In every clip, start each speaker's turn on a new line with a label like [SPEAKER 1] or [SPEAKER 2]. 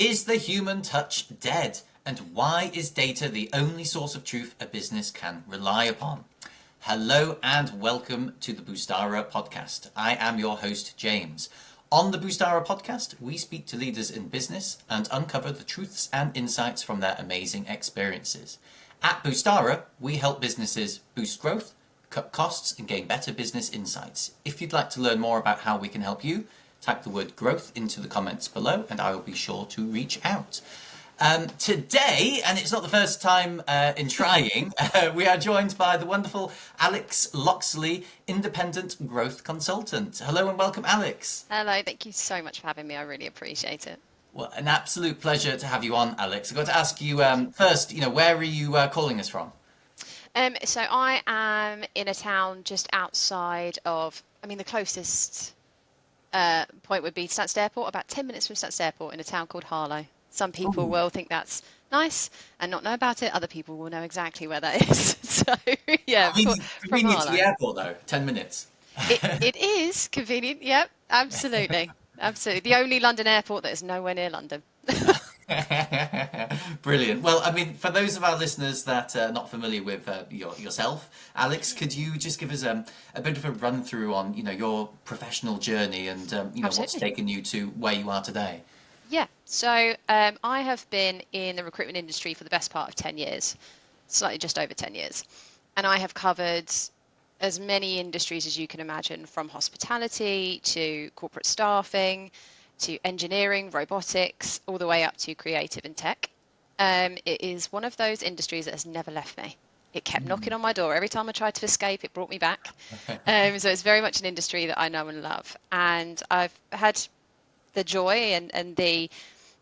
[SPEAKER 1] Is the human touch dead? And why is data the only source of truth a business can rely upon? Hello and welcome to the Boostara Podcast. I am your host, James. On the Boostara Podcast, we speak to leaders in business and uncover the truths and insights from their amazing experiences. At Boostara, we help businesses boost growth, cut costs, and gain better business insights. If you'd like to learn more about how we can help you, type the word growth into the comments below and I will be sure to reach out. Today, and it's not the first time in trying, we are joined by the wonderful Alex Loxley, independent growth consultant. Hello and welcome, Alex.
[SPEAKER 2] Hello, thank you so much for having me. I really appreciate it.
[SPEAKER 1] Well, an absolute pleasure to have you on, Alex. I've got to ask you first, where are you calling us from?
[SPEAKER 2] So I am in a town just outside of, the closest point would be Stansted Airport, about 10 minutes from Stansted Airport, in a town called Harlow. Some people will think that's nice and not know about it. Other people will know exactly where that is. So, yeah.
[SPEAKER 1] Convenient to the airport, though, 10 minutes.
[SPEAKER 2] It is convenient, yep, absolutely. Absolutely. The only London airport that is nowhere near London.
[SPEAKER 1] Brilliant. Well, for those of our listeners that are not familiar with yourself, Alex, could you just give us a bit of a run through on your professional journey and what's taken you to where you are today?
[SPEAKER 2] Yeah. So I have been in the recruitment industry for the best part of 10 years, slightly just over 10 years, and I have covered as many industries as you can imagine, from hospitality to corporate staffing to engineering, robotics, all the way up to creative and tech. It is one of those industries that has never left me. It kept knocking on my door. Every time I tried to escape, it brought me back. So it's very much an industry that I know and love. And I've had the joy and the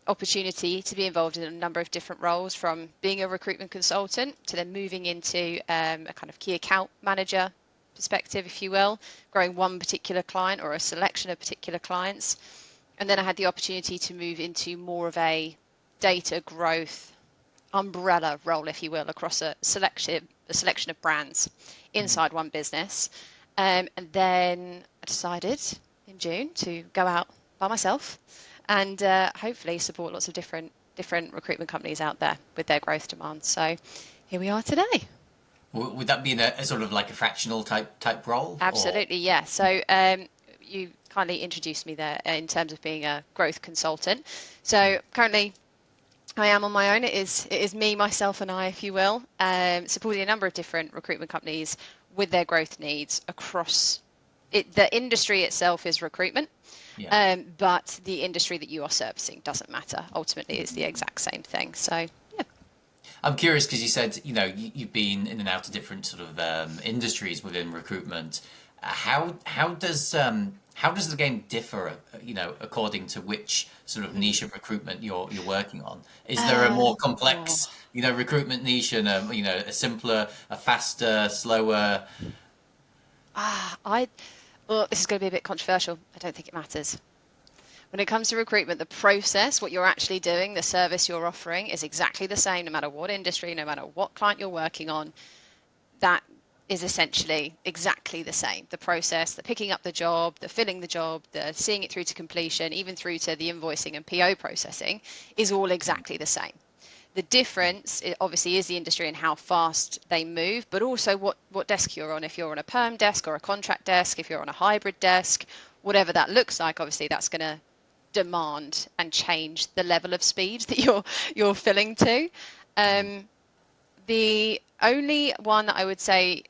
[SPEAKER 2] opportunity to be involved in a number of different roles, from being a recruitment consultant to then moving into a kind of key account manager perspective, if you will, growing one particular client or a selection of particular clients. And then I had the opportunity to move into more of a data growth umbrella role, if you will, across a selection of brands inside one business. And then I decided in June to go out by myself and hopefully support lots of different recruitment companies out there with their growth demands. So here we are today.
[SPEAKER 1] Would that be in a sort of like a fractional type role?
[SPEAKER 2] Absolutely, yeah. So you kindly introduced me there in terms of being a growth consultant. So currently I am on my own. It is me, myself and I, if you will, supporting a number of different recruitment companies with their growth needs across it. The industry itself is recruitment. Yeah. But the industry that you are servicing doesn't matter. Ultimately, it's the exact same thing. So, yeah.
[SPEAKER 1] I'm curious because you said, you've been in and out of different sort of industries within recruitment. How does the game differ, according to which sort of niche of recruitment you're working on? Is there a more complex, recruitment niche and a simpler, a faster, slower?
[SPEAKER 2] Well, this is going to be a bit controversial. I don't think it matters. When it comes to recruitment, the process, what you're actually doing, the service you're offering is exactly the same, no matter what industry, no matter what client you're working on. That is essentially exactly the same. The process, the picking up the job, the filling the job, the seeing it through to completion, even through to the invoicing and PO processing is all exactly the same. The difference, obviously, is the industry and how fast they move, but also what desk you're on. If you're on a perm desk or a contract desk, if you're on a hybrid desk, whatever that looks like, obviously that's going to demand and change the level of speed that you're filling to. The only one that I would say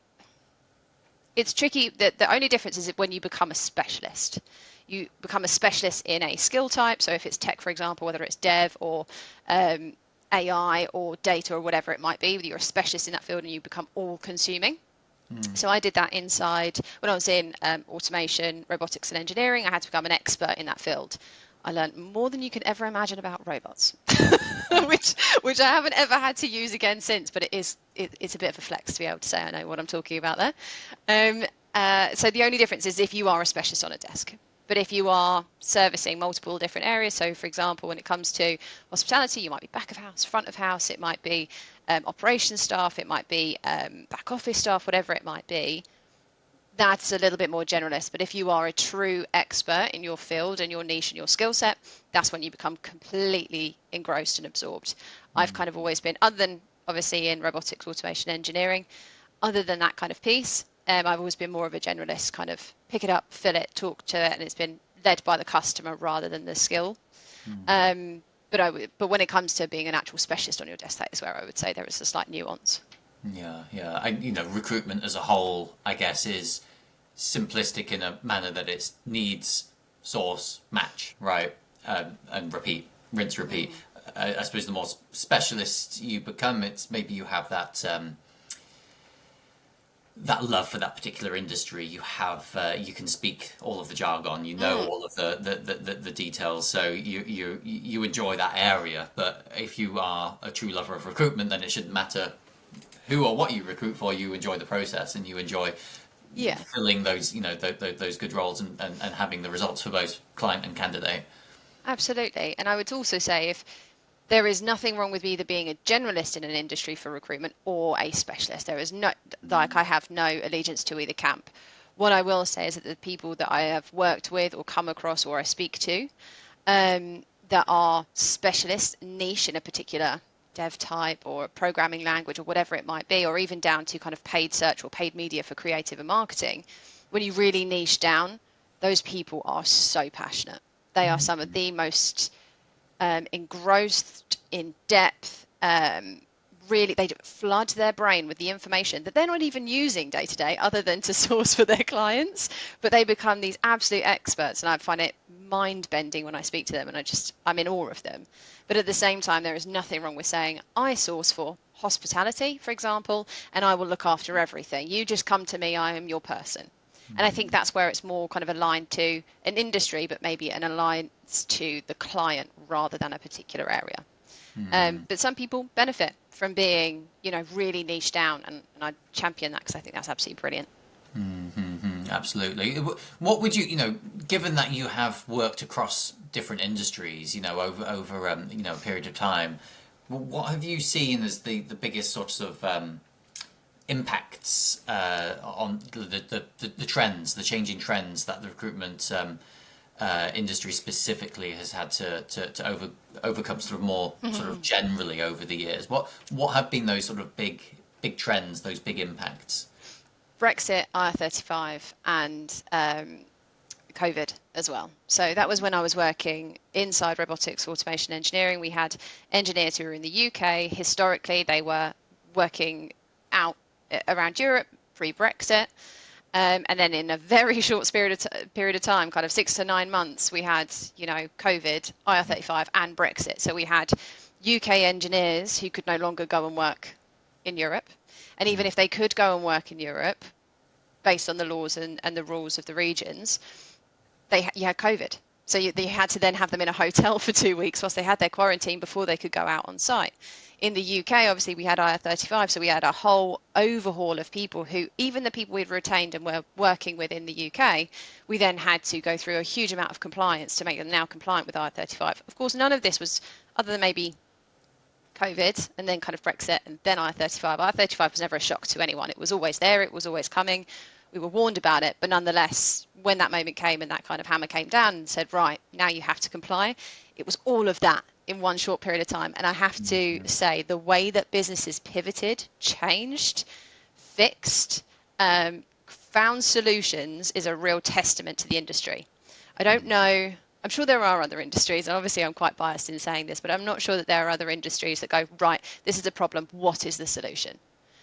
[SPEAKER 2] it's tricky, that the only difference is when you become a specialist. You become a specialist in a skill type. So if it's tech, for example, whether it's dev or AI or data or whatever it might be, you're a specialist in that field and you become all-consuming. So I did that inside, when I was in automation, robotics and engineering, I had to become an expert in that field. I learned more than you could ever imagine about robots, which I haven't ever had to use again since, but it's a bit of a flex to be able to say I know what I'm talking about there. So the only difference is if you are a specialist on a desk. But if you are servicing multiple different areas, so for example, when it comes to hospitality, you might be back of house, front of house, it might be operations staff, it might be back office staff, whatever it might be. that's a little bit more generalist. But if you are a true expert in your field and your niche and your skill set, that's when you become completely engrossed and absorbed. I've kind of always been, other than obviously in robotics, automation, engineering, other than that kind of piece, I've always been more of a generalist, kind of pick it up, fill it, talk to it, and it's been led by the customer rather than the skill. But when it comes to being an actual specialist on your desk, that is where I would say there is a slight nuance.
[SPEAKER 1] Yeah. Recruitment as a whole, I guess, is simplistic in a manner that it's needs, source, match, right? And repeat, rinse, repeat. I suppose the more specialist you become, it's maybe you have that that love for that particular industry. You have you can speak all of the jargon, you know all of the details, so you enjoy that area. But if you are a true lover of recruitment, then it shouldn't matter who or what you recruit for. You enjoy the process and you enjoy filling those those good roles and having the results for both client and candidate.
[SPEAKER 2] Absolutely. And I would also say, if there is nothing wrong with either being a generalist in an industry for recruitment or a specialist. There is no, like, I have no allegiance to either camp. What I will say is that the people that I have worked with or come across or I speak to that are specialists, niche in a particular dev type or programming language or whatever it might be, or even down to kind of paid search or paid media for creative and marketing, when you really niche down, those people are so passionate. They are some of the most engrossed, in depth, really, they flood their brain with the information that they're not even using day to day other than to source for their clients, but they become these absolute experts, and I find it mind bending when I speak to them, and I'm in awe of them. But at the same time, there is nothing wrong with saying, I source for hospitality, for example, and I will look after everything. You just come to me, I am your person. And I think that's where it's more kind of aligned to an industry, but maybe an alliance to the client rather than a particular area. But some people benefit from being, really niche down, and I champion that because I think that's absolutely brilliant.
[SPEAKER 1] Absolutely. What would you, given that you have worked across different industries, over a period of time, what have you seen as the biggest sorts of impacts on the trends, the changing trends that the recruitment industry specifically has had to overcome sort of more sort of generally over the years? What have been those sort of big trends, those big impacts?
[SPEAKER 2] Brexit, IR35, and COVID as well. So that was when I was working inside robotics, automation, engineering. We had engineers who were in the UK. Historically, they were working out around Europe pre-Brexit, and then in a very short period of time, kind of 6 to 9 months, we had COVID, IR35, and Brexit. So we had UK engineers who could no longer go and work in Europe, and even if they could go and work in Europe, based on the laws and the rules of the regions, you had COVID. So you had to then have them in a hotel for 2 weeks whilst they had their quarantine before they could go out on site. In the UK, obviously, we had IR35, so we had a whole overhaul of people who, even the people we'd retained and were working with in the UK, we then had to go through a huge amount of compliance to make them now compliant with IR35. Of course, none of this was, other than maybe COVID and then kind of Brexit and then IR35. IR35 was never a shock to anyone. It was always there. It was always coming. We were warned about it. But nonetheless, when that moment came and that kind of hammer came down and said, right, now you have to comply, it was all of that in one short period of time. And I have to say, the way that businesses pivoted, changed, fixed, found solutions is a real testament to the industry. I don't know. I'm sure there are other industries, and obviously I'm quite biased in saying this, but I'm not sure that there are other industries that go, right, this is a problem, what is the solution?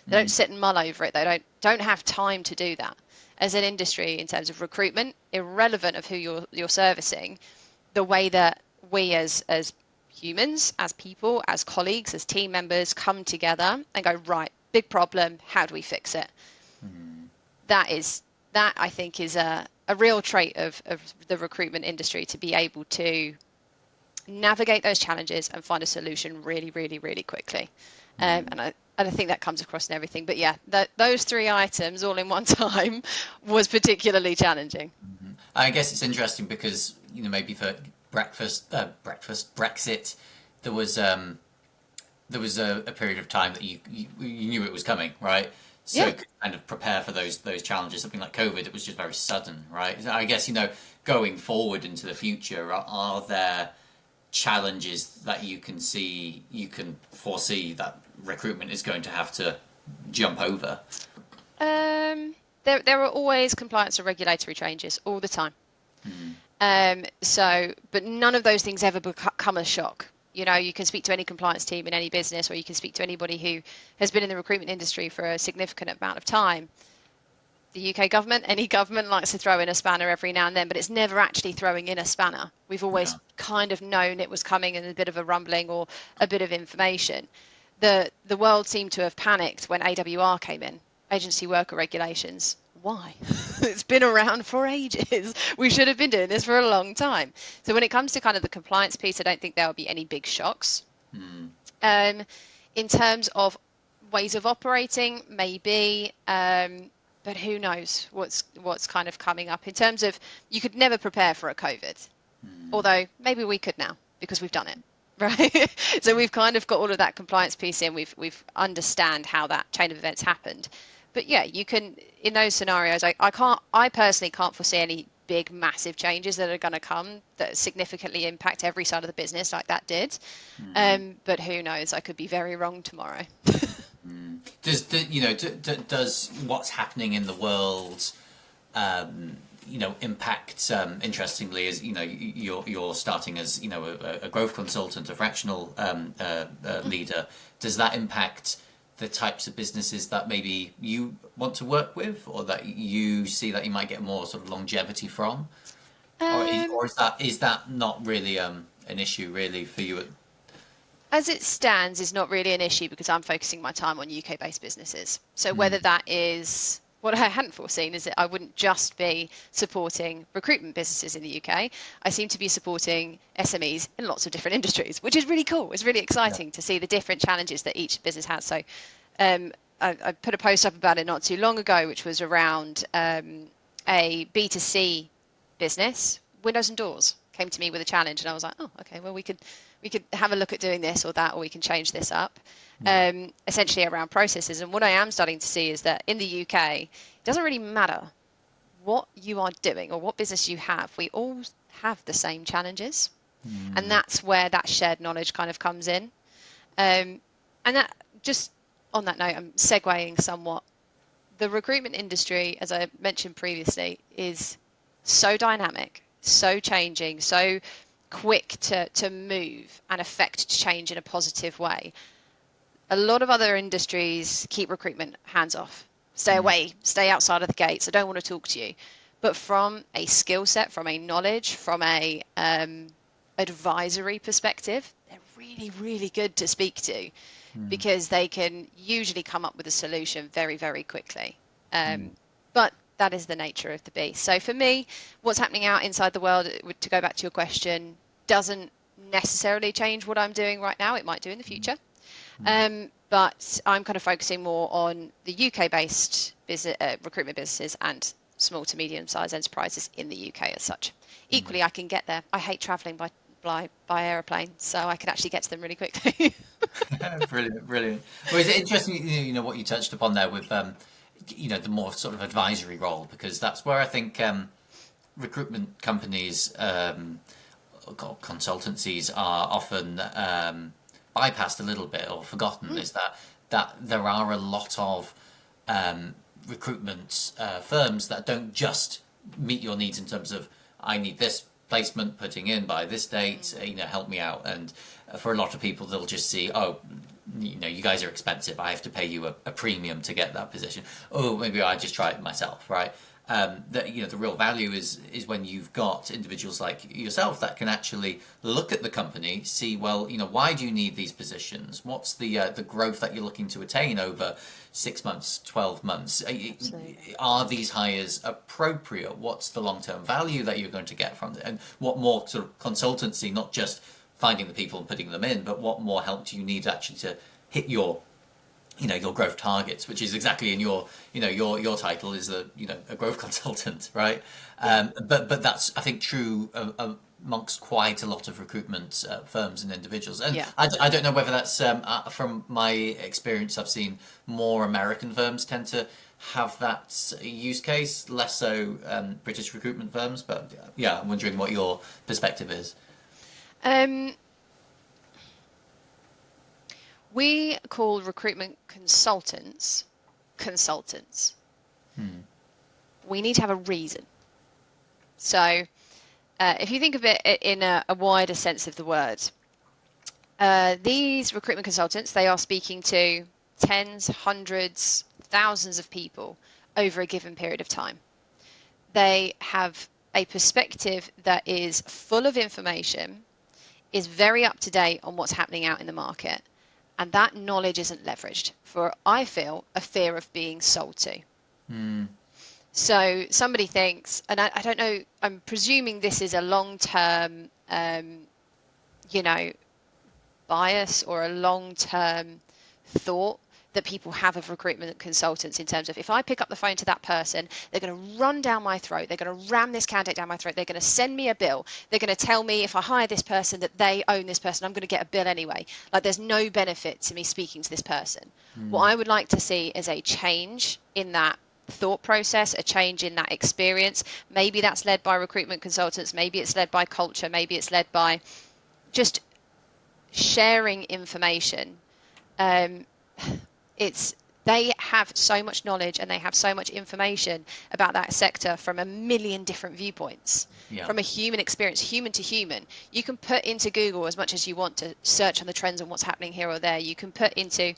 [SPEAKER 2] They don't sit and mull over it. They don't have time to do that. As an industry, in terms of recruitment, irrelevant of who you're servicing, the way that we as humans, as people, as colleagues, as team members come together and go, right, big problem, how do we fix it? That I think is a real trait of the recruitment industry, to be able to navigate those challenges and find a solution really, really, really quickly. And I think that comes across in everything. But yeah, those 3 items all in one time was particularly challenging.
[SPEAKER 1] I guess it's interesting because, maybe for Brexit, there was a period of time that you knew it was coming, right? so could kind of prepare for those challenges. Something like COVID, it was just very sudden, right? So I guess, going forward into the future, are there challenges that you can foresee that recruitment is going to have to jump over?
[SPEAKER 2] There are always compliance or regulatory changes all the time. But none of those things ever become a shock. You can speak to any compliance team in any business, or you can speak to anybody who has been in the recruitment industry for a significant amount of time. The UK government, any government, likes to throw in a spanner every now and then, but it's never actually throwing in a spanner. We've always kind of known it was coming in a bit of a rumbling or a bit of information. The world seemed to have panicked when AWR came in, agency worker regulations. Why? It's been around for ages. We should have been doing this for a long time. So when it comes to kind of the compliance piece, I don't think there will be any big shocks. In terms of ways of operating, maybe, but who knows what's kind of coming up in terms of, you could never prepare for a COVID, although maybe we could now because we've done it. Right. So we've kind of got all of that compliance piece in. We've understand how that chain of events happened. But yeah, you can, in those scenarios, I personally can't foresee any big, massive changes that are going to come that significantly impact every side of the business like that did. But who knows? I could be very wrong tomorrow.
[SPEAKER 1] Does what's happening in the world, impact? Interestingly, as you're starting as a growth consultant, a fractional leader. Does that impact the types of businesses that maybe you want to work with, or that you see that you might get more sort of longevity from, or is that not really an issue really for you?
[SPEAKER 2] As it stands, is not really an issue because I'm focusing my time on UK-based businesses. So whether that is, what I hadn't foreseen is that I wouldn't just be supporting recruitment businesses in the UK. I seem to be supporting SMEs in lots of different industries, which is really cool. It's really exciting to see the different challenges that each business has. So I put a post up about it not too long ago, which was around a B2C business, windows and doors, came to me with a challenge, and I was like, oh, okay, well, we could have a look at doing this or that, or we can change this up. Essentially around processes. And what I am starting to see is that in the UK, it doesn't really matter what you are doing or what business you have. We all have the same challenges. And that's where that shared knowledge kind of comes in. And that, just on that note, I'm segueing somewhat. The recruitment industry, as I mentioned previously, is so dynamic, so changing, so quick to move and affect change in a positive way. A lot of other industries keep recruitment hands off. Stay away, stay outside of the gates. I don't want to talk to you. But from a skill set, from a knowledge, from a advisory perspective, they're really, really good to speak to because they can usually come up with a solution very, very quickly. But that is the nature of the beast. So for me, what's happening out inside the world, to go back to your question, doesn't necessarily change what I'm doing right now. It might do in the future. But I'm kind of focusing more on the UK-based recruitment businesses and small to medium-sized enterprises in the UK as such. Equally, I can get there. I hate travelling by aeroplane, so I can actually get to them really quickly.
[SPEAKER 1] Brilliant. Well, is it interesting, what you touched upon there with, the more sort of advisory role, because that's where I think recruitment companies, consultancies are often bypassed a little bit or forgotten, is that there are a lot of recruitment firms that don't just meet your needs in terms of, I need this placement putting in by this date, help me out. And for a lot of people, they'll just see, you guys are expensive, I have to pay you a premium to get that position. Oh, maybe I just try it myself, right? The real value is when you've got individuals like yourself that can actually look at the company, see, well, why do you need these positions? What's the growth that you're looking to attain over 6 months, 12 months? Are these hires appropriate? What's the long-term value that you're going to get from it? And what more sort of consultancy, not just finding the people and putting them in, but what more help do you need actually to hit your growth targets, which is exactly in your title is a growth consultant, right? But that's, I think, true amongst quite a lot of recruitment firms and individuals. And
[SPEAKER 2] Yeah.
[SPEAKER 1] I don't know whether that's from my experience. I've seen more American firms tend to have that use case, less so British recruitment firms. But yeah, I'm wondering what your perspective is.
[SPEAKER 2] We call recruitment consultants. We need to have a reason. So if you think of it in a wider sense of the word, these recruitment consultants, they are speaking to tens, hundreds, thousands of people over a given period of time. They have a perspective that is full of information, is very up to date on what's happening out in the market, and that knowledge isn't leveraged for, I feel, a fear of being sold to. So somebody thinks, and I don't know, I'm presuming this is a long-term, bias or a long-term thought that people have of recruitment consultants, in terms of, if I pick up the phone to that person, they're going to run down my throat, they're going to ram this candidate down my throat, they're going to send me a bill, they're going to tell me if I hire this person that they own this person, I'm going to get a bill anyway. Like, there's no benefit to me speaking to this person. What I would like to see is a change in that thought process, a change in that experience. Maybe that's led by recruitment consultants, maybe it's led by culture, maybe it's led by just sharing information. They have so much knowledge and they have so much information about that sector from a million different viewpoints, from a human experience, human to human. You can put into Google as much as you want to search on the trends and what's happening here or there. You can put into,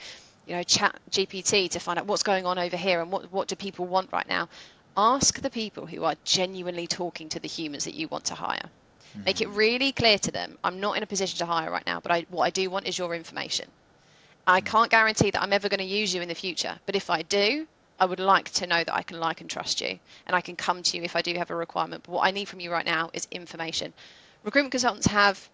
[SPEAKER 2] Chat GPT to find out what's going on over here and what do people want right now. Ask the people who are genuinely talking to the humans that you want to hire. Make it really clear to them, I'm not in a position to hire right now, but what I do want is your information. I can't guarantee that I'm ever going to use you in the future, but if I do, I would like to know that I can like and trust you, and I can come to you if I do have a requirement. But what I need from you right now is information. Recruitment consultants have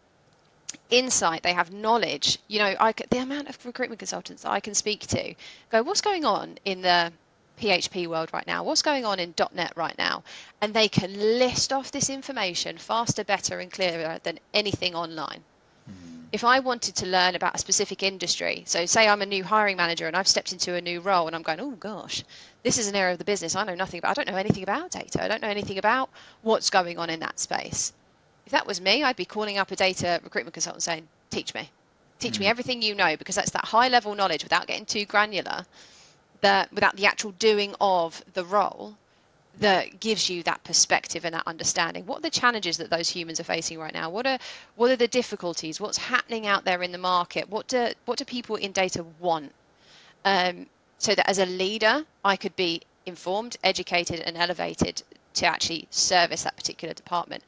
[SPEAKER 2] insight, they have knowledge. The amount of recruitment consultants that I can speak to go, what's going on in the PHP world right now? What's going on in .NET right now? And they can list off this information faster, better, and clearer than anything online. If I wanted to learn about a specific industry, so say I'm a new hiring manager and I've stepped into a new role and I'm going, oh gosh, this is an area of the business I know nothing about. I don't know anything about data. I don't know anything about what's going on in that space. If that was me, I'd be calling up a data recruitment consultant saying, teach me everything you know, because that's that high level knowledge without getting too granular, without the actual doing of the role, that gives you that perspective and that understanding. What are the challenges that those humans are facing right now? What are the difficulties? What's happening out there in the market? What do people in data want? So that as a leader, I could be informed, educated, and elevated to actually service that particular department.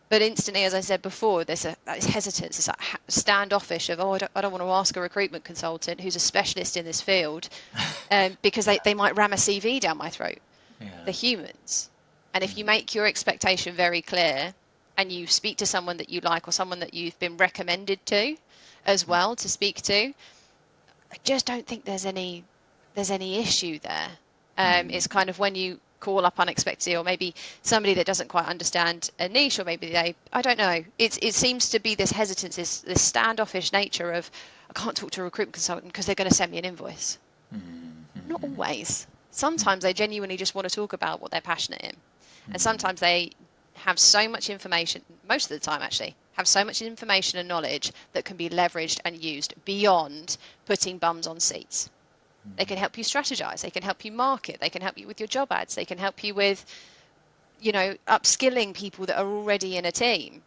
[SPEAKER 2] But instantly, as I said before, there's this hesitance, this standoffish of, I don't want to ask a recruitment consultant who's a specialist in this field, because they might ram a CV down my throat. They're humans. And if you make your expectation very clear and you speak to someone that you like or someone that you've been recommended to as well to speak to, I just don't think there's any issue there. It's kind of when you call up unexpectedly, or maybe somebody that doesn't quite understand a niche, or maybe I don't know. It seems to be this hesitance, this standoffish nature of, I can't talk to a recruitment consultant because they're going to send me an invoice. Not always. Sometimes they genuinely just want to talk about what they're passionate in. And sometimes they have so much information, most of the time actually, have so much information and knowledge that can be leveraged and used beyond putting bums on seats. They can help you strategize, they can help you market, they can help you with your job ads, they can help you with, upskilling people that are already in a team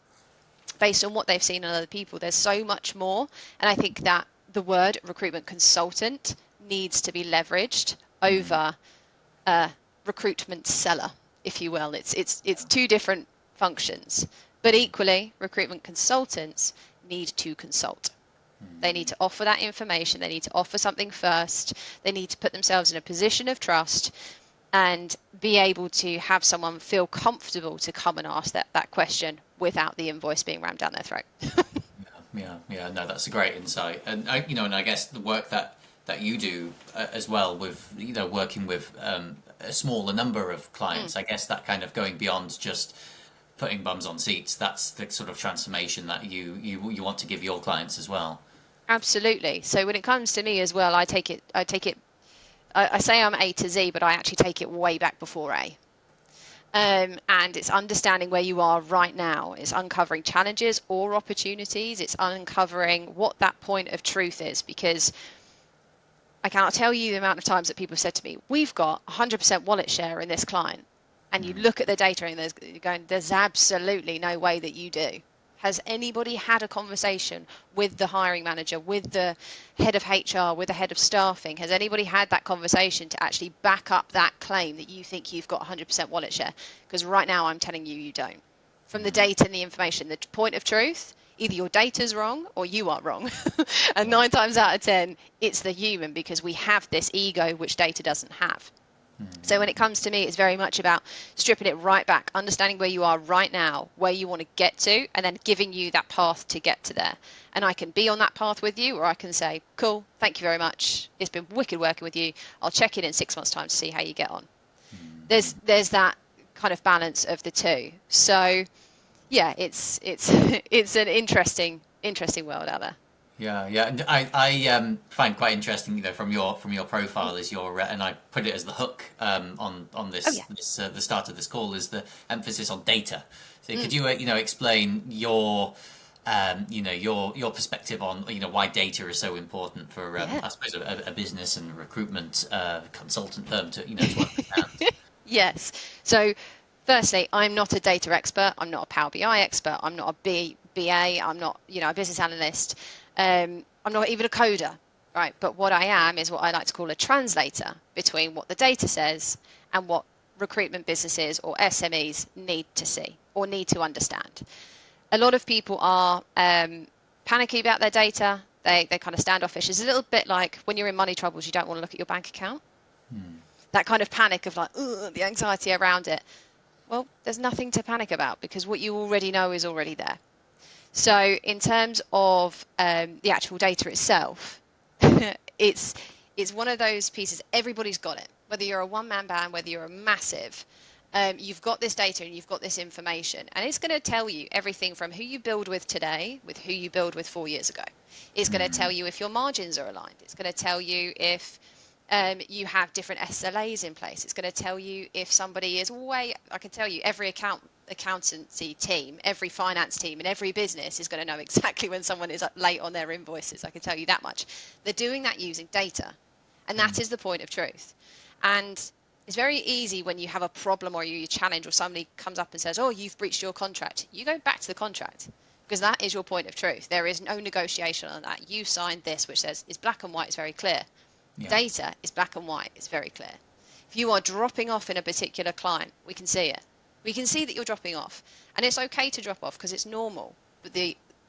[SPEAKER 2] based on what they've seen in other people. There's so much more. And I think that the word recruitment consultant needs to be leveraged over recruitment seller, if you will. It's two different functions, but equally recruitment consultants need to consult. They need to offer that information, they need to offer something first, they need to put themselves in a position of trust and be able to have someone feel comfortable to come and ask that question without the invoice being rammed down their throat.
[SPEAKER 1] No, that's a great insight. And I guess the work that you do as well with working with a smaller number of clients, I guess that kind of going beyond just putting bums on seats. That's the sort of transformation that you want to give your clients as well.
[SPEAKER 2] Absolutely. So when it comes to me as well, I say I'm A to Z, but I actually take it way back before A. And it's understanding where you are right now. It's uncovering challenges or opportunities. It's uncovering what that point of truth is, because I cannot tell you the amount of times that people have said to me, we've got 100% wallet share in this client. And you look at the data and you're going, there's absolutely no way that you do. Has anybody had a conversation with the hiring manager, with the head of HR, with the head of staffing? Has anybody had that conversation to actually back up that claim that you think you've got 100% wallet share? Because right now I'm telling you, you don't. From the data and the information, the point of truth, either your data's wrong or you are wrong. And 9 times out of 10, it's the human, because we have this ego which data doesn't have. So when it comes to me, it's very much about stripping it right back, understanding where you are right now, where you want to get to, and then giving you that path to get to there. And I can be on that path with you, or I can say, cool, thank you very much. It's been wicked working with you. I'll check in 6 months' time to see how you get on. There's that kind of balance of the two. So yeah, it's an interesting world out there.
[SPEAKER 1] Yeah, and I find quite interesting, from your profile is your and I put it as the hook on this the start of this call is the emphasis on data. So could you explain your your perspective on why data is so important for I suppose a business and recruitment consultant firm to to understand.
[SPEAKER 2] Yes. So firstly, I'm not a data expert. I'm not a Power BI expert. I'm not a BA. I'm not a business analyst. I'm not even a coder, right? But what I am is what I like to call a translator between what the data says and what recruitment businesses or SMEs need to see or need to understand. A lot of people are panicky about their data. They kind of standoffish. It's a little bit like when you're in money troubles, you don't want to look at your bank account. That kind of panic of like, the anxiety around it. Well, there's nothing to panic about, because what you already know is already there. So in terms of the actual data itself, it's one of those pieces, everybody's got it. Whether you're a one-man band, whether you're a massive, you've got this data and you've got this information. And it's going to tell you everything from who you build with today with who you build with 4 years ago. It's going to tell you if your margins are aligned. It's going to tell you if you have different SLAs in place. It's going to tell you if somebody is I can tell you every accountancy team, every finance team in every business is going to know exactly when someone is late on their invoices. I can tell you that much. They're doing that using data, and that is the point of truth. And it's very easy when you have a problem or you challenge, or somebody comes up and says, oh, you've breached your contract. You go back to the contract, because that is your point of truth. There is no negotiation on that. You signed this, which says it's black and white, it's very clear. Yeah. Data is black and white, it's very clear. If you are dropping off in a particular client, we can see it. We can see that you're dropping off, and it's okay to drop off because it's normal, but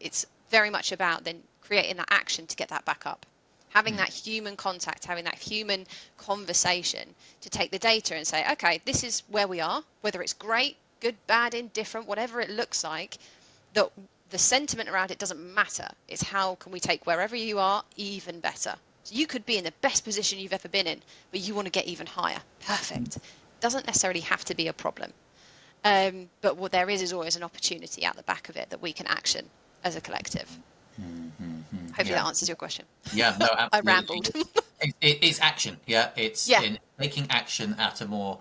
[SPEAKER 2] it's very much about then creating that action to get that back up, having that human contact, having that human conversation to take the data and say, okay, this is where we are, whether it's great, good, bad, indifferent, whatever it looks like, the sentiment around it doesn't matter. It's how can we take wherever you are even better. So you could be in the best position you've ever been in, but you want to get even higher. Perfect. Doesn't necessarily have to be a problem. But what there is always an opportunity out the back of it that we can action as a collective. Hopefully that answers your question.
[SPEAKER 1] Yeah, no, absolutely.
[SPEAKER 2] I rambled.
[SPEAKER 1] It's action, It's in taking action at a more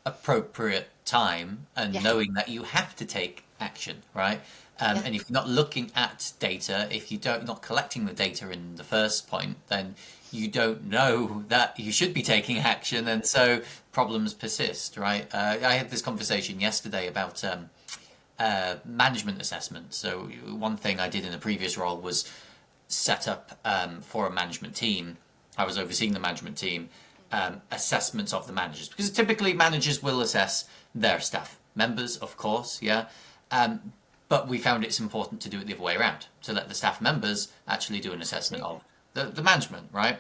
[SPEAKER 1] appropriate time and knowing that you have to take action, right? And if you're not looking at data, if you not collecting the data in the first point, then you don't know that you should be taking action, and so problems persist, right? I had this conversation yesterday about management assessment. So one thing I did in a previous role was set up for a management team. I was overseeing the management team, assessments of the managers, because typically managers will assess their staff members, of course, but we found it's important to do it the other way around, to let the staff members actually do an assessment of the management, right?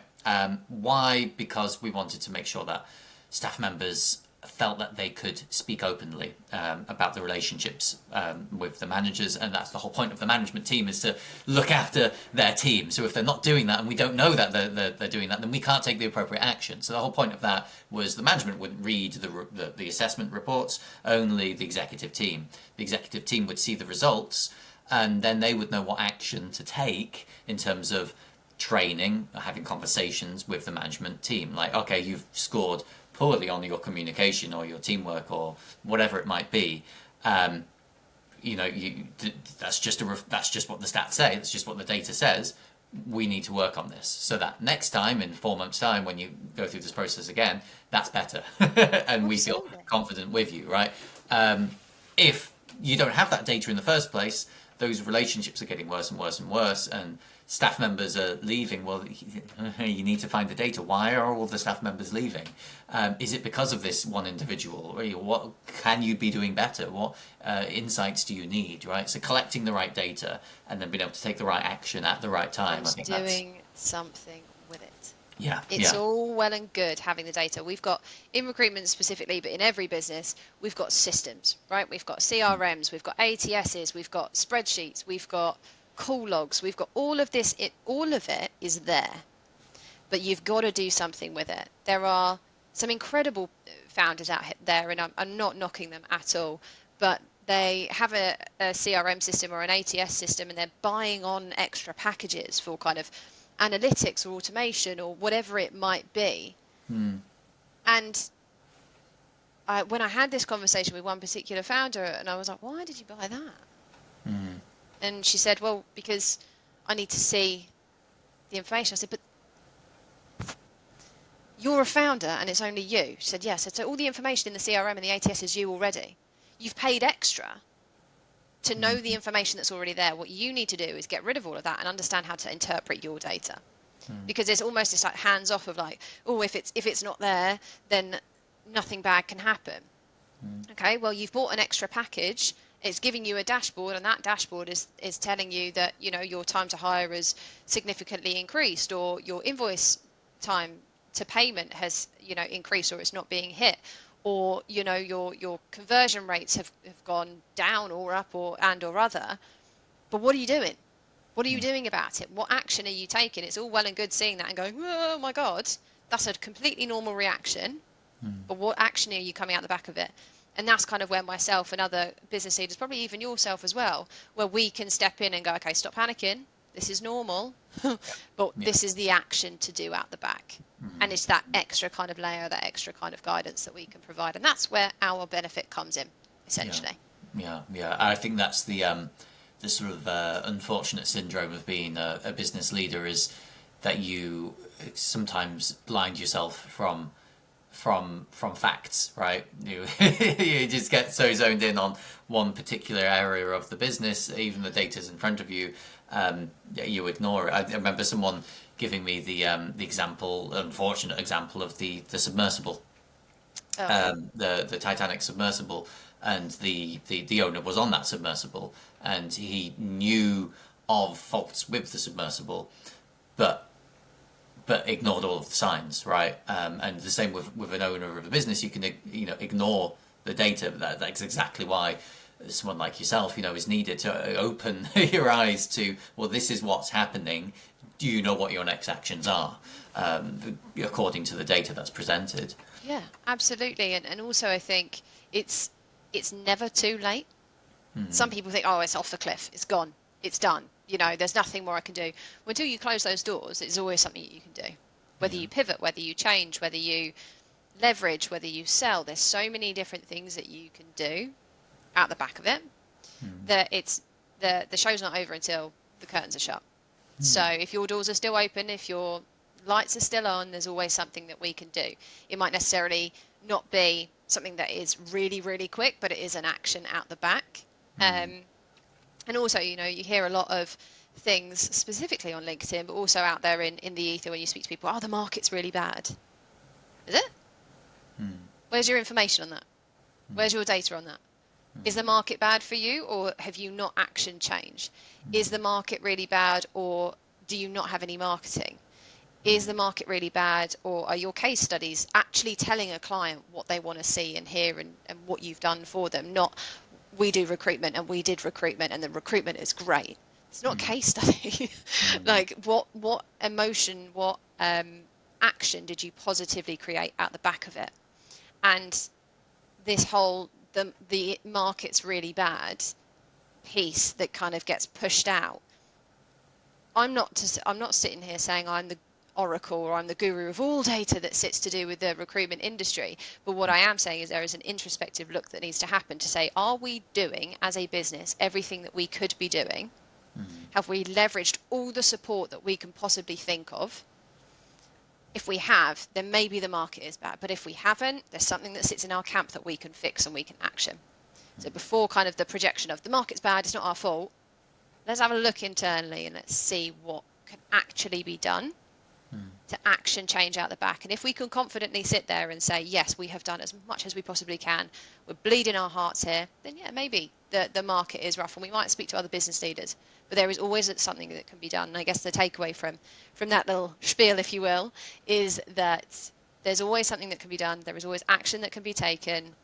[SPEAKER 1] Why? Because we wanted to make sure that staff members felt that they could speak openly about the relationships with the managers, and that's the whole point of the management team, is to look after their team. So if they're not doing that, and we don't know that they're doing that, then we can't take the appropriate action. So the whole point of that was the management wouldn't read the assessment reports, only the executive team. The executive team would see the results, and then they would know what action to take in terms of training, having conversations with the management team. Like, okay, you've scored poorly on your communication or your teamwork or whatever it might be. That's just what the stats say. That's just what the data says. We need to work on this so that next time, in 4 months' time, when you go through this process again, that's better, and we feel confident with you, right? If you don't have that data in the first place, those relationships are getting worse and worse and worse, and staff members are leaving. Well, you need to find the data. Why are all the staff members leaving? Is it because of this one individual? What can you be doing better? What insights do you need, right? So collecting the right data and then being able to take the right action at the right time. I think
[SPEAKER 2] doing something with it.
[SPEAKER 1] Yeah.
[SPEAKER 2] It's all well and good having the data. We've got, in recruitment specifically, but in every business, we've got systems, right? We've got CRMs, we've got ATSs, we've got spreadsheets, we've got call logs, we've got all of this. All of it is there, but you've got to do something with it. There are some incredible founders out there, and I'm not knocking them at all, but they have a CRM system or an ATS system, and they're buying on extra packages for kind of analytics or automation or whatever it might be. And when I had this conversation with one particular founder, and I was like, why did you buy that? And she said, well, because I need to see the information. I said, but you're a founder and it's only you. She said, yes. So all the information in the CRM and the ATS is you already. You've paid extra to know the information that's already there. What you need to do is get rid of all of that and understand how to interpret your data. Because it's almost this like hands off of like, oh, if it's not there, then nothing bad can happen. Okay, well, you've bought an extra package. It's giving you a dashboard, and that dashboard is telling you that, your time to hire has significantly increased, or your invoice time to payment has, increased, or it's not being hit, or, your conversion rates have gone down or up or other. But what are you doing? What are you doing about it? What action are you taking? It's all well and good seeing that and going, oh my God, that's a completely normal reaction. But what action are you coming out the back of it? And that's kind of where myself and other business leaders, probably even yourself as well, where we can step in and go, okay, stop panicking. This is normal, but this is the action to do out the back. And it's that extra kind of layer, that extra kind of guidance that we can provide. And that's where our benefit comes in, essentially.
[SPEAKER 1] Yeah. I think that's the sort of unfortunate syndrome of being a business leader, is that you sometimes blind yourself from facts, right? You just get so zoned in on one particular area of the business, even the data's in front of you, you ignore it. I remember someone giving me the unfortunate example of the submersible, the Titanic submersible, and the owner was on that submersible, and he knew of faults with the submersible, but ignored all of the signs, right? And the same with an owner of a business. You can ignore the data. That's exactly why someone like yourself, is needed to open your eyes to, well, this is what's happening. Do you know what your next actions are, according to the data that's presented?
[SPEAKER 2] Yeah, absolutely. And also I think it's never too late. Some people think, oh, it's off the cliff, it's gone, it's done. There's nothing more I can do. Well, until you close those doors, there's always something you can do. Whether you pivot, whether you change, whether you leverage, whether you sell, there's so many different things that you can do out the back of it that it's the show's not over until the curtains are shut. So if your doors are still open, if your lights are still on, there's always something that we can do. It might necessarily not be something that is really, really quick, but it is an action out the back. And also, you hear a lot of things specifically on LinkedIn, but also out there in the ether when you speak to people, oh, the market's really bad. Is it? Where's your information on that? Where's your data on that? Is the market bad for you, or have you not action changed? Is the market really bad, or do you not have any marketing? Is the market really bad, or are your case studies actually telling a client what they want to see and hear, and what you've done for them? Not, we do recruitment and we did recruitment and the recruitment is great. It's not a case study. Like what emotion, what action did you positively create at the back of it? And this whole the market's really bad piece that kind of gets pushed out. I'm not sitting here saying I'm the oracle or I'm the guru of all data that sits to do with the recruitment industry. But what I am saying is there is an introspective look that needs to happen to say, are we doing as a business everything that we could be doing? Have we leveraged all the support that we can possibly think of? If we have, then maybe the market is bad. But if we haven't, there's something that sits in our camp that we can fix and we can action. So before kind of the projection of the market's bad, it's not our fault, let's have a look internally and let's see what can actually be done to action change out the back. And if we can confidently sit there and say, yes, we have done as much as we possibly can, we're bleeding our hearts here, then yeah, maybe the market is rough and we might speak to other business leaders. But there is always something that can be done. And I guess the takeaway from that little spiel, if you will, is that there's always something that can be done. There is always action that can be taken.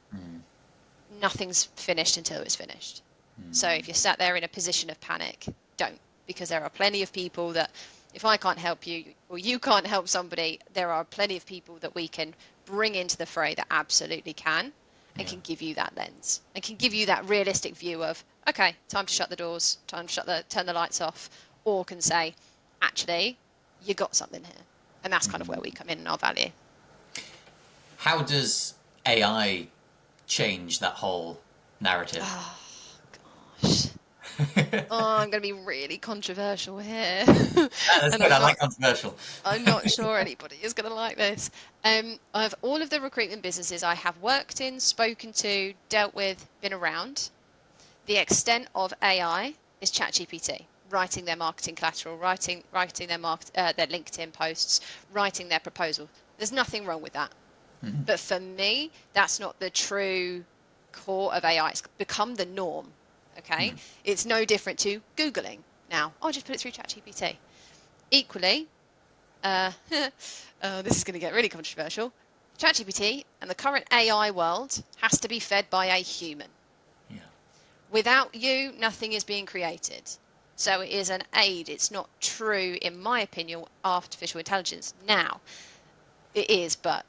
[SPEAKER 2] Nothing's finished until it's finished. So if you're sat there in a position of panic, don't, because there are plenty of people that, if I can't help you or you can't help somebody, there are plenty of people that we can bring into the fray that absolutely can and can give you that lens and can give you that realistic view of, okay, time to shut the doors, time to turn the lights off, or can say, actually, you got something here. And that's kind of where we come in our value.
[SPEAKER 1] How does AI change that whole narrative?
[SPEAKER 2] Oh, gosh. I'm going to be really controversial here.
[SPEAKER 1] That's good. I like controversial.
[SPEAKER 2] I'm not sure anybody is going to like this. Of all of the recruitment businesses I have worked in, spoken to, dealt with, been around, the extent of AI is ChatGPT. Writing their marketing collateral, writing their LinkedIn posts, writing their proposal. There's nothing wrong with that. But for me, that's not the true core of AI. It's become the norm. Okay, it's no different to Googling now. I'll just put it through ChatGPT. Equally, this is going to get really controversial. ChatGPT and the current AI world has to be fed by a human.
[SPEAKER 1] Yeah.
[SPEAKER 2] Without you, nothing is being created. So it is an aid. It's not true, in my opinion, artificial intelligence. Now, it is, but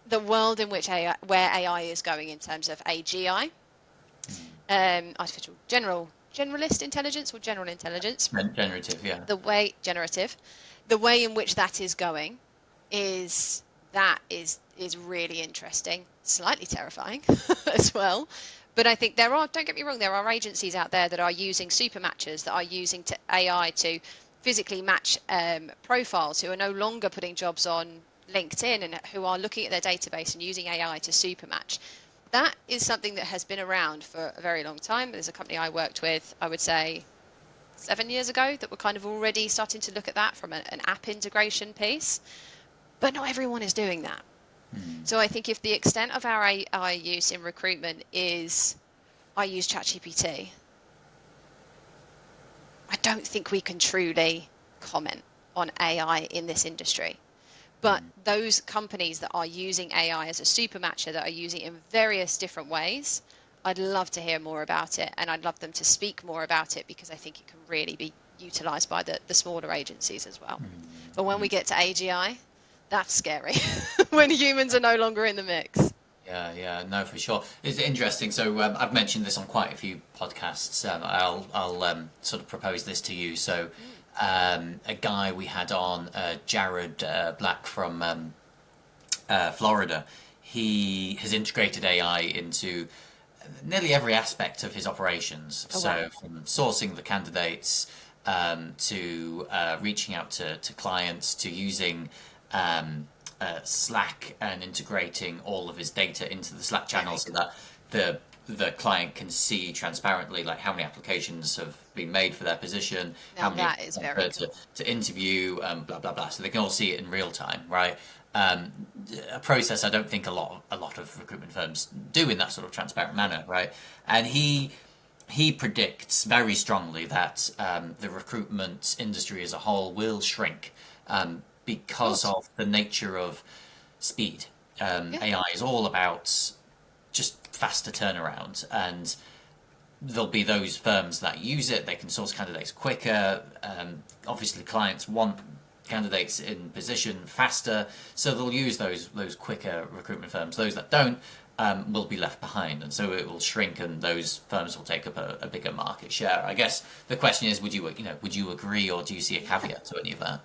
[SPEAKER 2] the world in which where AI is going in terms of AGI, artificial generalist intelligence or general intelligence,
[SPEAKER 1] generative, yeah.
[SPEAKER 2] The way in which that is going is really interesting, slightly terrifying as well. But I think don't get me wrong, there are agencies out there that are using super matchers, that are using AI to physically match profiles, who are no longer putting jobs on LinkedIn and who are looking at their database and using AI to super match. That is something that has been around for a very long time. There's a company I worked with, I would say 7 years ago, that were kind of already starting to look at that from an app integration piece. But not everyone is doing that. So I think if the extent of our AI use in recruitment is, I use ChatGPT, I don't think we can truly comment on AI in this industry. But those companies that are using AI as a super matcher, that are using it in various different ways, I'd love to hear more about it, and I'd love them to speak more about it, because I think it can really be utilised by the smaller agencies as well. But when we get to AGI, that's scary, when humans are no longer in the mix.
[SPEAKER 1] Yeah, no, for sure. It's interesting. So I've mentioned this on quite a few podcasts. I'll sort of propose this to you. So a guy we had on, Jared Black from Florida, he has integrated AI into nearly every aspect of his operations.
[SPEAKER 2] Oh,
[SPEAKER 1] so
[SPEAKER 2] wow.
[SPEAKER 1] from sourcing the candidates to reaching out to clients, to using Slack and integrating all of his data into the Slack channel, so that the client can see transparently like how many applications have been made for their position, how many
[SPEAKER 2] that is very cool.
[SPEAKER 1] to interview, blah blah blah. So they can all see it in real time, right? A process I don't think a lot of recruitment firms do in that sort of transparent manner, right? And he predicts very strongly that the recruitment industry as a whole will shrink because
[SPEAKER 2] Of
[SPEAKER 1] of the nature of speed.
[SPEAKER 2] Yeah.
[SPEAKER 1] AI is all about just faster turnaround, and there'll be those firms that use it. They can source candidates quicker. Obviously, clients want candidates in position faster, so they'll use those quicker recruitment firms. Those that don't will be left behind, and so it will shrink, and those firms will take up a bigger market share. I guess the question is, would you agree, or do you see a caveat to any of that?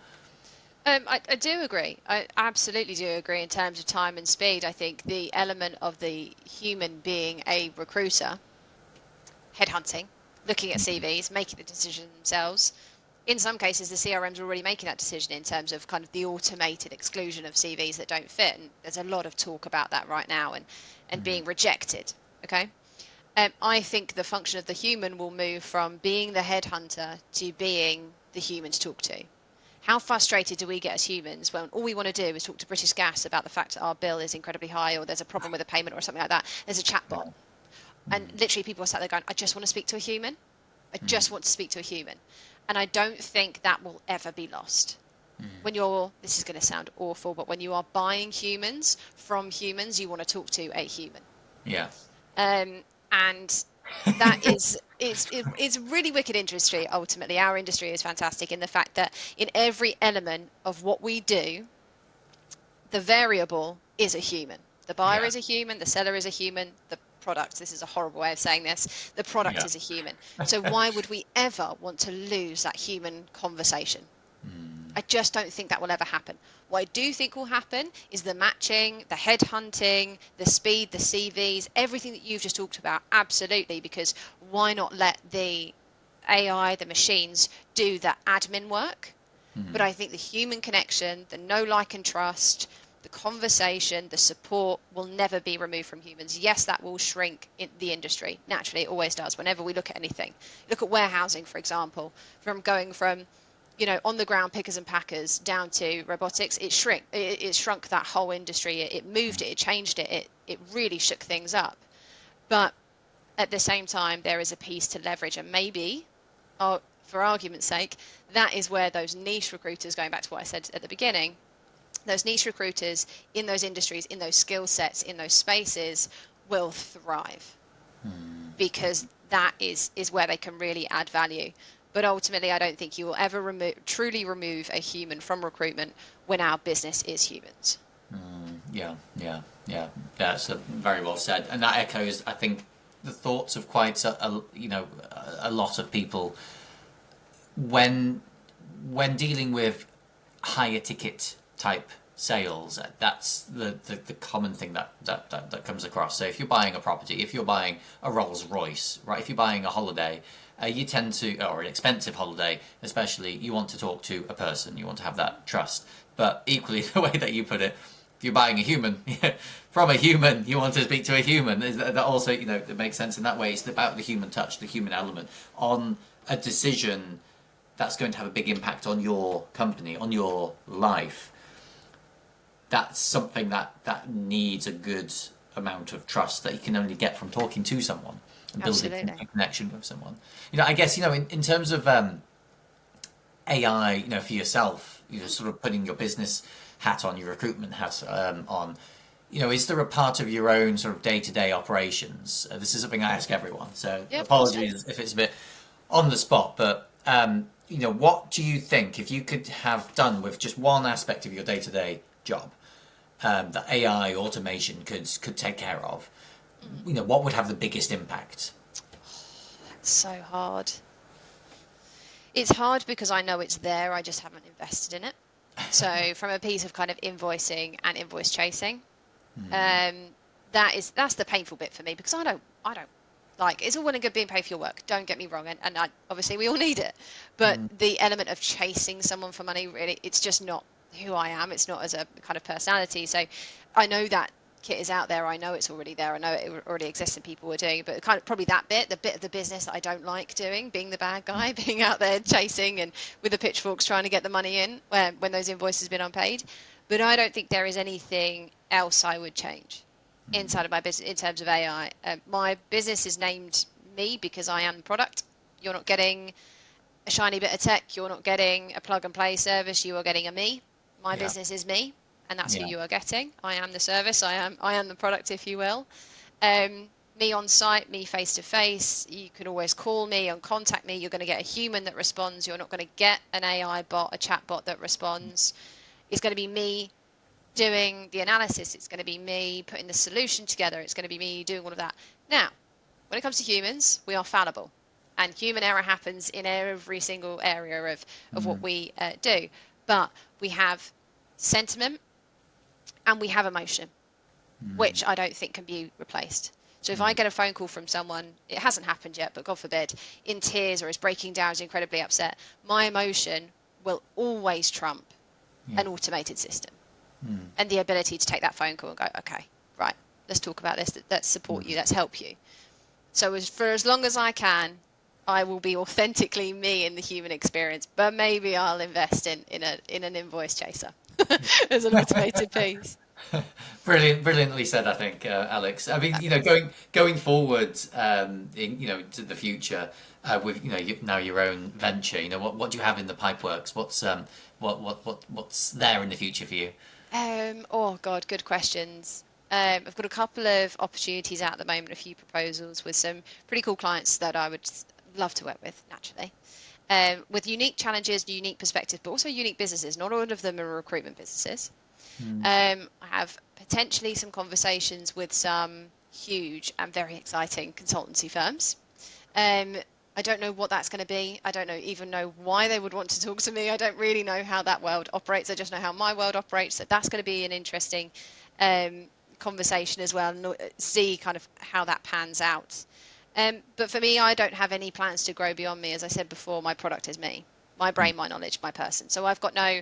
[SPEAKER 2] I do agree. I absolutely do agree in terms of time and speed. I think the element of the human being a recruiter, headhunting, looking at CVs, making the decision themselves. In some cases, the CRMs are already making that decision in terms of kind of the automated exclusion of CVs that don't fit. And there's a lot of talk about that right now and being rejected. Okay. I think the function of the human will move from being the headhunter to being the human to talk to. How frustrated do we get as humans when all we want to do is talk to British Gas about the fact that our bill is incredibly high, or there's a problem with a payment or something like that? There's a chatbot. And literally people are sat there going, I just want to speak to a human. I just want to speak to a human. And I don't think that will ever be lost. This is going to sound awful, but when you are buying humans from humans, you want to talk to a human.
[SPEAKER 1] Yeah.
[SPEAKER 2] And that is, it's a really wicked industry. Ultimately, our industry is fantastic in the fact that in every element of what we do, the variable is a human. The buyer is a human, the seller is a human, the product, this is a horrible way of saying this, the product is a human. So why would we ever want to lose that human conversation? I just don't think that will ever happen. What I do think will happen is the matching, the headhunting, the speed, the CVs, everything that you've just talked about. Absolutely, because why not let the AI, the machines, do the admin work? But I think the human connection, the know, like, and trust, the conversation, the support will never be removed from humans. Yes, that will shrink in the industry. Naturally, it always does. Whenever we look at anything, look at warehousing, for example, going from on the ground pickers and packers down to robotics, it shrunk that whole industry. It moved it, it changed it, it really shook things up. But at the same time, there is a piece to leverage, and maybe, for argument's sake, that is where those niche recruiters, going back to what I said at the beginning, those niche recruiters in those industries, in those skill sets, in those spaces will thrive, because that is where they can really add value. But ultimately, I don't think you will ever truly remove a human from recruitment when our business is humans.
[SPEAKER 1] Yeah. That's very well said, and that echoes, I think, the thoughts of quite a lot of people when dealing with higher ticket type sales. That's the common thing that comes across. So if you're buying a property, if you're buying a Rolls Royce, right? If you're buying a holiday, you tend to, or an expensive holiday especially, you want to talk to a person, you want to have that trust. But equally, the way that you put it, if you're buying a human from a human, you want to speak to a human. That also, it makes sense in that way. It's about the human touch, the human element on a decision that's going to have a big impact on your company, on your life. That's something that needs a good amount of trust that you can only get from talking to someone and building a connection with someone. I guess, in terms of AI, for yourself, sort of putting your business hat on, your recruitment hat on, is there a part of your own sort of day-to-day operations? This is something I ask everyone, so apologies if it's a bit on the spot, but what do you think, if you could have done with just one aspect of your day-to-day job, that AI automation could take care of, what would have the biggest impact?
[SPEAKER 2] That's so hard. It's hard because I know it's there, I just haven't invested in it. So from a piece of kind of invoicing and invoice chasing, that's the painful bit for me, because I don't like, it's all well and good being paid for your work, don't get me wrong, and obviously we all need it, but the element of chasing someone for money, really, it's just not who I am. It's not as a kind of personality. So I know that kit is out there, I know it's already there, I know it already exists and people are doing it, but kind of probably that bit, the bit of the business that I don't like doing, being the bad guy, being out there chasing and with the pitchforks trying to get the money in when those invoices have been unpaid. But I don't think there is anything else I would change inside of my business in terms of AI. My business is named me because I am the product. You're not getting a shiny bit of tech, you're not getting a plug and play service, you are getting a me. My
[SPEAKER 1] Yeah.
[SPEAKER 2] business is me, and that's who
[SPEAKER 1] Yeah.
[SPEAKER 2] you are getting. I am the service. I am the product, if you will. Um, Me on site, me face to face. You can always call me and contact me. You're going to get a human that responds. You're not going to get an AI bot, a chat bot that responds. It's going to be me doing the analysis. It's going to be me putting the solution together. It's going to be me doing all of that. Now, when it comes to humans, we are fallible, and human error happens in every single area of what we do. But we have sentiment and we have emotion, which I don't think can be replaced. So if I get a phone call from someone, it hasn't happened yet, but God forbid, in tears or is breaking down, is incredibly upset, my emotion will always trump an automated system and the ability to take that phone call and go, okay, right, let's talk about this, let's support you, let's help you. So for as long as I can, I will be authentically me in the human experience, but maybe I'll invest in an invoice chaser as an automated piece.
[SPEAKER 1] Brilliantly said, I think, Alex. I mean, going forward, to the future, with now your own venture. What do you have in the pipeworks? What's there in the future for you?
[SPEAKER 2] Oh God, good questions. I've got a couple of opportunities out at the moment, a few proposals with some pretty cool clients that I would love to work with, naturally. With unique challenges, unique perspectives, but also unique businesses. Not all of them are recruitment businesses. I have potentially some conversations with some huge and very exciting consultancy firms. I don't know what that's going to be. I don't even know why they would want to talk to me. I don't really know how that world operates. I just know how my world operates. So that's going to be an interesting conversation as well, and see kind of how that pans out. But for me, I don't have any plans to grow beyond me. As I said before, my product is me, my brain, my knowledge, my person. So I've got no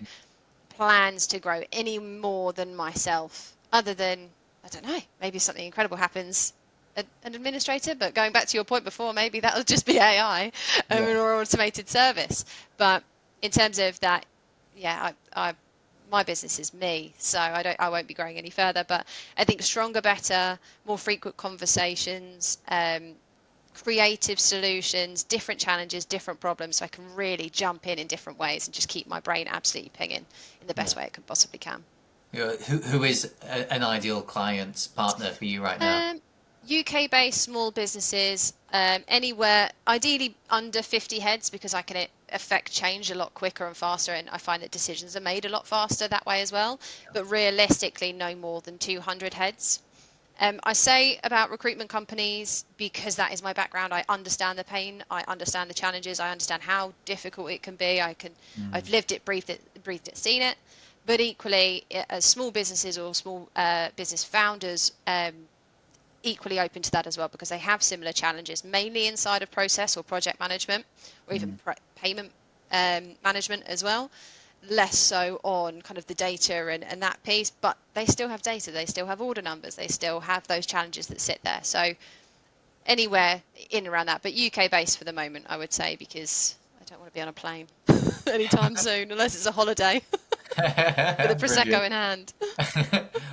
[SPEAKER 2] plans to grow any more than myself, other than, I don't know, maybe something incredible happens, an administrator. But going back to your point before, maybe that'll just be AI or automated service. But in terms of that, yeah, my business is me, so I won't be growing any further. But I think stronger, better, more frequent conversations, creative solutions, different challenges, different problems, so I can really jump in different ways and just keep my brain absolutely pinging in the best way it can possibly can.
[SPEAKER 1] Who is an ideal client partner for you right now?
[SPEAKER 2] UK-based small businesses, anywhere, ideally under 50 heads, because I can affect change a lot quicker and faster, and I find that decisions are made a lot faster that way as well. But realistically, no more than 200 heads. I say about recruitment companies because that is my background. I understand the pain. I understand the challenges. I understand how difficult it can be. I've lived it, breathed it, seen it. But equally, as small businesses or small business founders, equally open to that as well, because they have similar challenges, mainly inside of process or project management, or even payment management as well. Less so on kind of the data and that piece, but they still have data, they still have order numbers, they still have those challenges that sit there. So anywhere in around that, but UK based for the moment, I would say, because I don't want to be on a plane anytime soon, unless it's a holiday with a Prosecco in hand.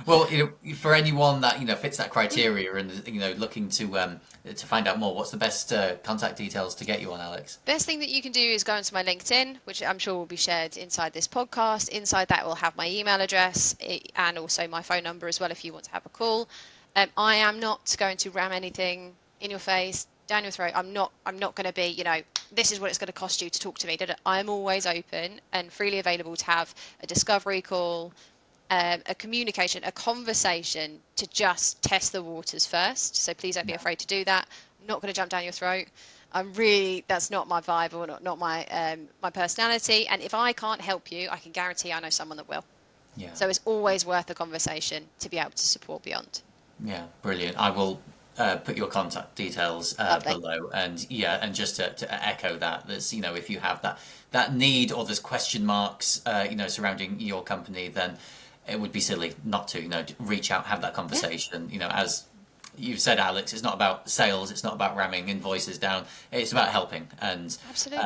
[SPEAKER 1] Well, for anyone that fits that criteria and looking to find out more, what's the best contact details to get you on, Alex?
[SPEAKER 2] Best thing that you can do is go onto my LinkedIn, which I'm sure will be shared inside this podcast. Inside that will have my email address and also my phone number as well if you want to have a call. I am not going to ram anything in your face, down your throat. I'm not going to be, this is what it's going to cost you to talk to me. I'm always open and freely available to have a discovery call, a communication, a conversation to just test the waters first. So please don't be afraid to do that. I'm not going to jump down your throat. That's not my vibe or not my my personality. And if I can't help you, I can guarantee I know someone that will.
[SPEAKER 1] Yeah.
[SPEAKER 2] So it's always worth a conversation to be able to support beyond.
[SPEAKER 1] Yeah, brilliant. I will put your contact details below, and just to echo that, there's if you have that need or there's question marks surrounding your company, then it would be silly not to reach out, have that conversation. As you've said, Alex, it's not about sales, it's not about ramming invoices down, it's about helping. And
[SPEAKER 2] absolutely,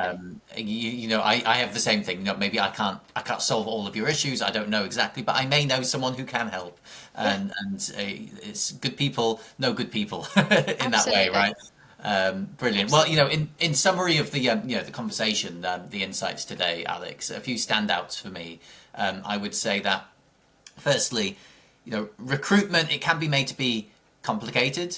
[SPEAKER 1] I have the same thing. Maybe I can't solve all of your issues, I don't know exactly, but I may know someone who can help. And it's good people know good people in that way, right? Brilliant. Well, in summary of the the conversation, the insights today, Alex, a few standouts for me. I would say that firstly, recruitment, it can be made to be complicated,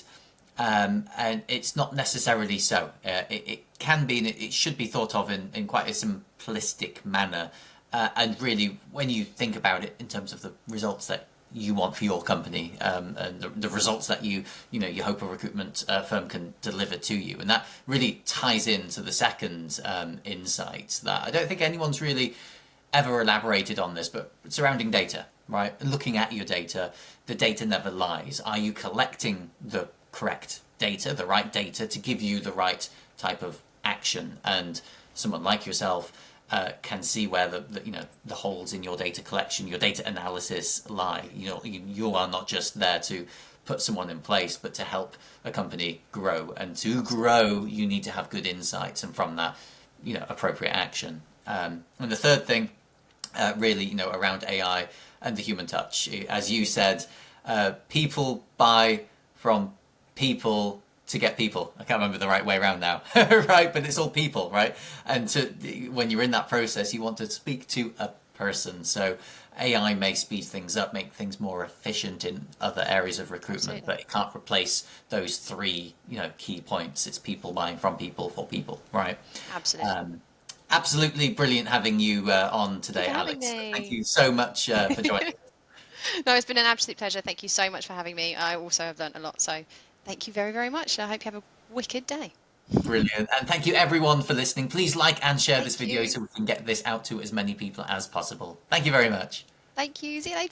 [SPEAKER 1] and it's not necessarily so. It can be, and it should be thought of in quite a simplistic manner. And really, when you think about it in terms of the results that you want for your company, and the results that you hope a recruitment firm can deliver to you, and that really ties into the second insight that I don't think anyone's really ever elaborated on this, but surrounding data, right? Looking at your data, the data never lies. Are you collecting the correct data, the right data to give you the right type of action? And someone like yourself can see where the holes in your data collection, your data analysis lie. You are not just there to put someone in place, but to help a company grow. And to grow, you need to have good insights, and from that, appropriate action. And the third thing, really, around AI and the human touch, as you said, people buy from people to get people. I can't remember the right way around now, right? But it's all people, right? And when you're in that process, you want to speak to a person. So AI may speed things up, make things more efficient in other areas of recruitment, Absolutely. But it can't replace those three, key points. It's people buying from people for people, right?
[SPEAKER 2] Absolutely.
[SPEAKER 1] Absolutely brilliant having you on today, Alex. Thank you so much for joining.
[SPEAKER 2] No, it's been an absolute pleasure. Thank you so much for having me. I also have learned a lot, so thank you very, very much. I hope you have a wicked day.
[SPEAKER 1] Brilliant. And thank you everyone for listening. Please like and share this video so we can get this out to as many people as possible. Thank you very much.
[SPEAKER 2] Thank you. See you later.